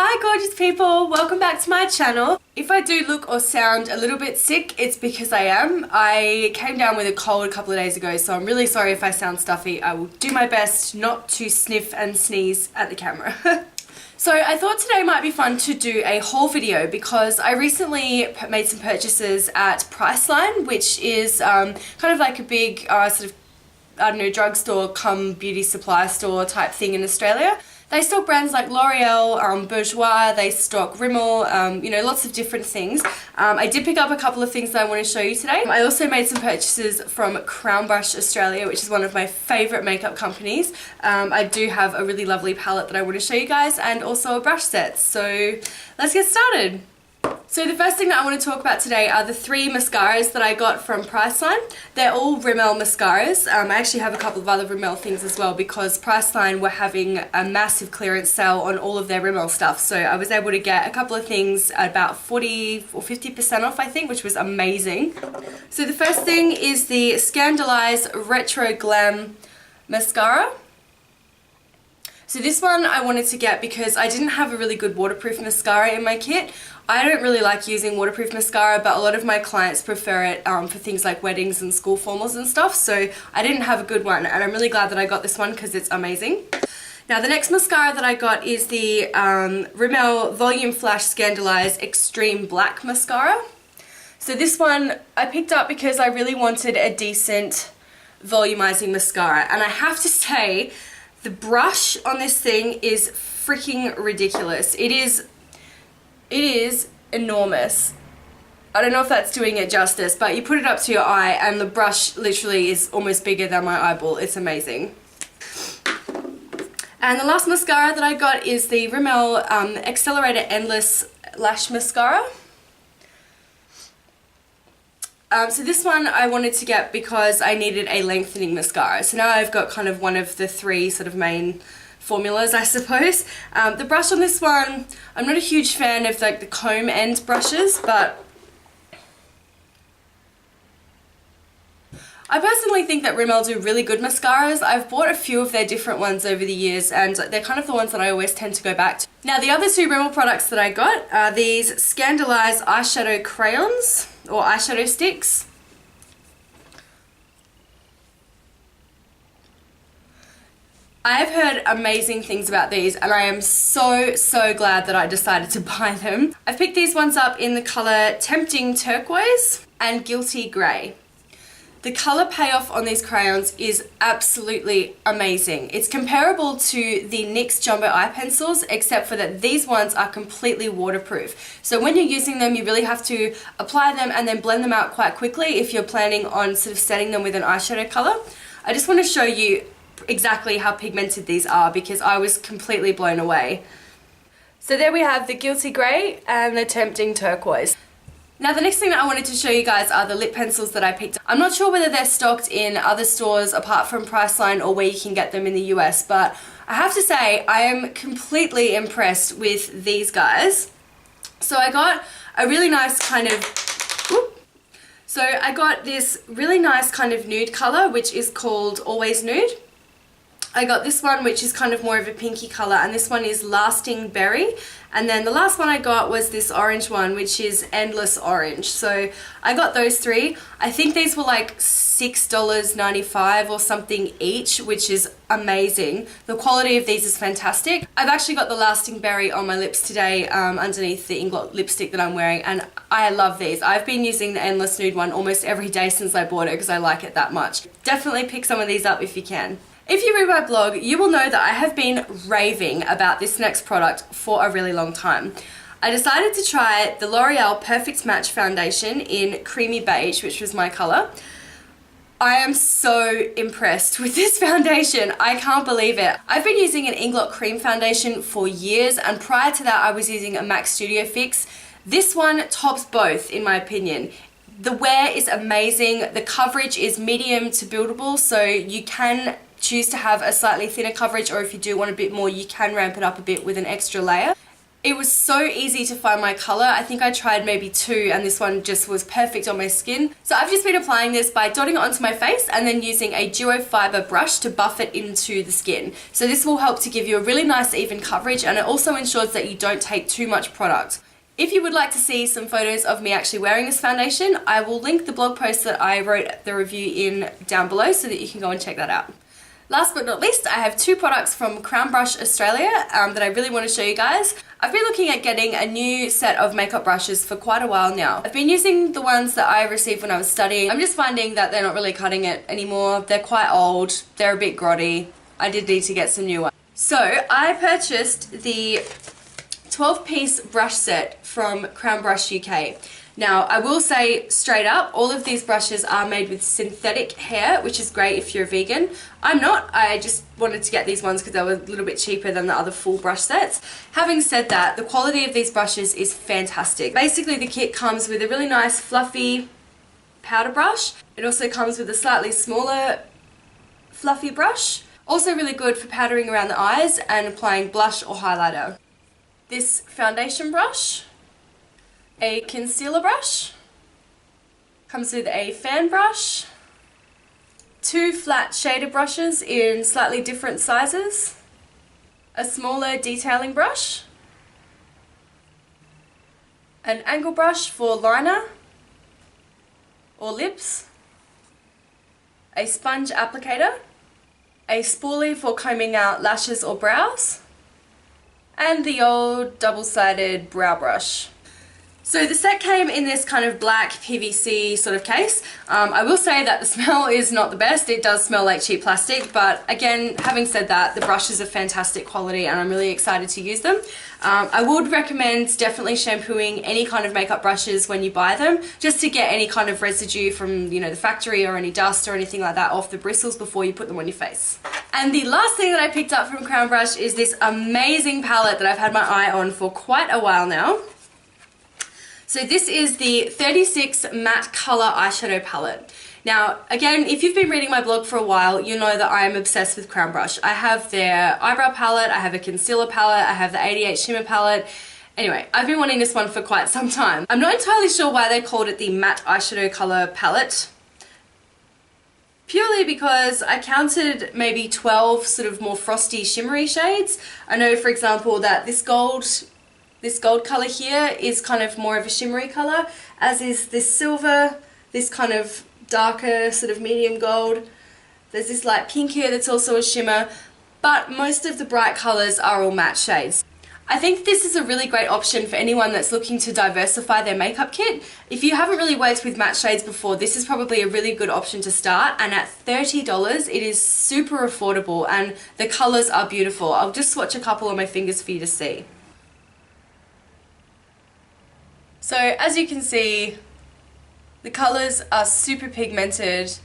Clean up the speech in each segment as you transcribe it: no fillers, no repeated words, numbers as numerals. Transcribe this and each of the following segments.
Hi gorgeous people, welcome back to my channel. If I do look or sound a little bit sick, it's because I am. I came down with a cold a couple of days ago, so I'm really sorry if I sound stuffy. I will do my best not to sniff and sneeze at the camera. So I thought today might be fun to do a haul video because I recently made some purchases at Priceline, which is kind of like a big sort of, I don't know, drugstore cum beauty supply store type thing in Australia. They stock brands like L'Oreal, Bourjois, they stock Rimmel, you know, lots of different things. I did pick up a couple of things that I want to show you today. I also made some purchases from Crownbrush Australia, which is one of my favourite makeup companies. I do have a really lovely palette that I want to show you guys and also a brush set. So let's get started. So the first thing that I want to talk about today are the three mascaras that I got from Priceline. They're all Rimmel mascaras. I actually have a couple of other Rimmel things as well because Priceline were having a massive clearance sale on all of their Rimmel stuff. So I was able to get a couple of things at about 40 or 50% off, I think, which was amazing. So the first thing is the Scandaleyes Retro Glam Mascara. So this one I wanted to get because I didn't have a really good waterproof mascara in my kit. I don't really like using waterproof mascara, but a lot of my clients prefer it for things like weddings and school formals and stuff, so I didn't have a good one, and I'm really glad that I got this one because it's amazing. Now the next mascara that I got is the Rimmel Volume Flash Scandaleyes Extreme Black Mascara. So this one I picked up because I really wanted a decent volumizing mascara, and I have to say the brush on this thing is freaking ridiculous. It is enormous. I don't know if that's doing it justice, but you put it up to your eye and the brush literally is almost bigger than my eyeball. It's amazing. And the last mascara that I got is the Rimmel Accelerator Endless Lash Mascara. So this one I wanted to get because I needed a lengthening mascara. So now I've got kind of one of the three sort of main formulas, I suppose. The brush on this one, I'm not a huge fan of like the comb end brushes, but I personally think that Rimmel do really good mascaras. I've bought a few of their different ones over the years and they're kind of the ones that I always tend to go back to. Now the other two Rimmel products that I got are these Scandaleyes eyeshadow crayons or eyeshadow sticks. I have heard amazing things about these and I am so glad that I decided to buy them. I've picked these ones up in the colour Tempting Turquoise and Guilty Grey. The colour payoff on these crayons is absolutely amazing. It's comparable to the NYX Jumbo Eye Pencils, except for that these ones are completely waterproof. So when you're using them, you really have to apply them and then blend them out quite quickly if you're planning on sort of setting them with an eyeshadow colour. I just want to show you exactly how pigmented these are because I was completely blown away. So there we have the Guilty Grey and the Tempting Turquoise. Now the next thing that I wanted to show you guys are the lip pencils that I picked up. I'm not sure whether they're stocked in other stores apart from Priceline or where you can get them in the US, but I have to say I am completely impressed with these guys. So I got a really nice kind of, so I got this really nice kind of nude colour which is called Always Nude. I got this one which is kind of more of a pinky colour, and this one is Lasting Berry, and then the last one I got was this orange one which is Endless Orange. So I got those three. I think these were like $6.95 or something each, which is amazing. The quality of these is fantastic. I've actually got the Lasting Berry on my lips today underneath the Inglot lipstick that I'm wearing, and I love these. I've been using the Endless Nude one almost every day since I bought it because I like it that much. Definitely pick some of these up if you can. If you read my blog, you will know that I have been raving about this next product for a really long time. I decided to try the L'Oreal Perfect Match Foundation in Creamy Beige, which was my colour. I am so impressed with this foundation. I can't believe it. I've been using an Inglot Cream Foundation for years, and prior to that I was using a MAC Studio Fix. This one tops both in my opinion. The wear is amazing. The coverage is medium to buildable, so you can choose to have a slightly thinner coverage, or if you do want a bit more you can ramp it up a bit with an extra layer. It was so easy to find my colour. I think I tried maybe 2 and this one just was perfect on my skin. So I've just been applying this by dotting it onto my face and then using a duo fibre brush to buff it into the skin. So this will help to give you a really nice even coverage, and it also ensures that you don't take too much product. If you would like to see some photos of me actually wearing this foundation, I will link the blog post that I wrote the review in down below so that you can go and check that out. Last but not least, I have 2 products from Crownbrush Australia that I really want to show you guys. I've been looking at getting a new set of makeup brushes for quite a while now. I've been using the ones that I received when I was studying. I'm just finding that they're not really cutting it anymore. They're quite old, they're a bit grotty. I did need to get some new ones. So I purchased the 12-piece brush set from Crownbrush UK. Now, I will say straight up, all of these brushes are made with synthetic hair, which is great if you're a vegan. I'm not. I just wanted to get these ones because they were a little bit cheaper than the other full brush sets. Having said that, the quality of these brushes is fantastic. Basically, the kit comes with a really nice fluffy powder brush. It also comes with a slightly smaller fluffy brush. Also really good for powdering around the eyes and applying blush or highlighter. This foundation brush. A concealer brush, comes with a fan brush, 2 flat shader brushes in slightly different sizes, a smaller detailing brush, an angle brush for liner or lips, a sponge applicator, a spoolie for combing out lashes or brows, and the old double-sided brow brush. So the set came in this kind of black PVC sort of case. I will say that the smell is not the best. It does smell like cheap plastic, but again, having said that, the brushes are fantastic quality and I'm really excited to use them. I would recommend definitely shampooing any kind of makeup brushes when you buy them, just to get any kind of residue from, you know, the factory or any dust or anything like that off the bristles before you put them on your face. And the last thing that I picked up from Crownbrush is this amazing palette that I've had my eye on for quite a while now. So this is the 36 Matte Colour Eyeshadow Palette. Now, again, if you've been reading my blog for a while, you know that I am obsessed with Crownbrush. I have their eyebrow palette, I have a concealer palette, I have the 88 Shimmer palette. Anyway, I've been wanting this one for quite some time. I'm not entirely sure why they called it the Matte Eyeshadow Colour Palette. Purely because I counted maybe 12 sort of more frosty shimmery shades. I know, for example, that this gold colour here is kind of more of a shimmery colour, as is this silver, this kind of darker sort of medium gold. There's this light pink here that's also a shimmer, but most of the bright colours are all matte shades. I think this is a really great option for anyone that's looking to diversify their makeup kit. If you haven't really worked with matte shades before, this is probably a really good option to start, and at $30 it is super affordable and the colours are beautiful. I'll just swatch a couple on my fingers for you to see. So as you can see, the colours are super pigmented.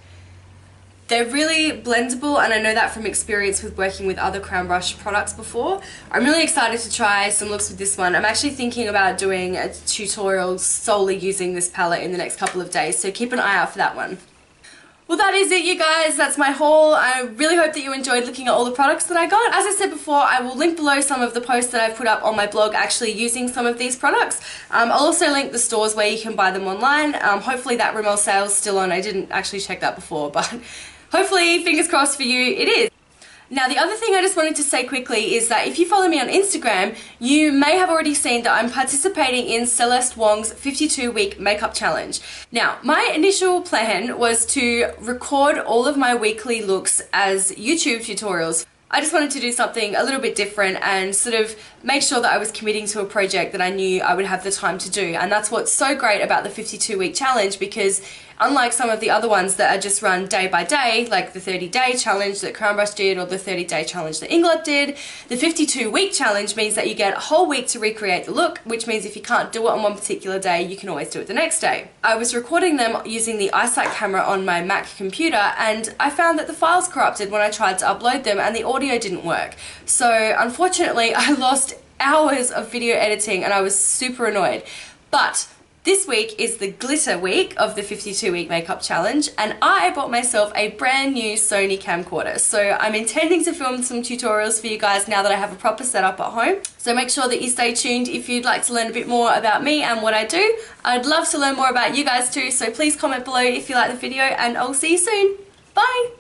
They're really blendable, and I know that from experience with working with other Crownbrush products before. I'm really excited to try some looks with this one. I'm actually thinking about doing a tutorial solely using this palette in the next couple of days, so keep an eye out for that one. Well, that is it, you guys. That's my haul. I really hope that you enjoyed looking at all the products that I got. As I said before, I will link below some of the posts that I've put up on my blog actually using some of these products. I'll also link the stores where you can buy them online. Hopefully that Rimmel sale's still on. I didn't actually check that before, but hopefully, fingers crossed for you, it is. Now, the other thing I just wanted to say quickly is that if you follow me on Instagram, you may have already seen that I'm participating in Celeste Wong's 52-week makeup challenge. Now, my initial plan was to record all of my weekly looks as YouTube tutorials. I just wanted to do something a little bit different and sort of make sure that I was committing to a project that I knew I would have the time to do. And that's what's so great about the 52-week challenge, because unlike some of the other ones that are just run day by day, like the 30-day challenge that Crownbrush did or the 30-day challenge that Inglot did, the 52-week challenge means that you get a whole week to recreate the look, which means if you can't do it on one particular day, you can always do it the next day. I was recording them using the iSight camera on my Mac computer, and I found that the files corrupted when I tried to upload them and the audio didn't work. So unfortunately, I lost hours of video editing and I was super annoyed. But This week is the glitter week of the 52-week makeup challenge, and I bought myself a brand new Sony camcorder. So I'm intending to film some tutorials for you guys now that I have a proper setup at home. So make sure that you stay tuned if you'd like to learn a bit more about me and what I do. I'd love to learn more about you guys too, so please comment below if you like the video, and I'll see you soon. Bye!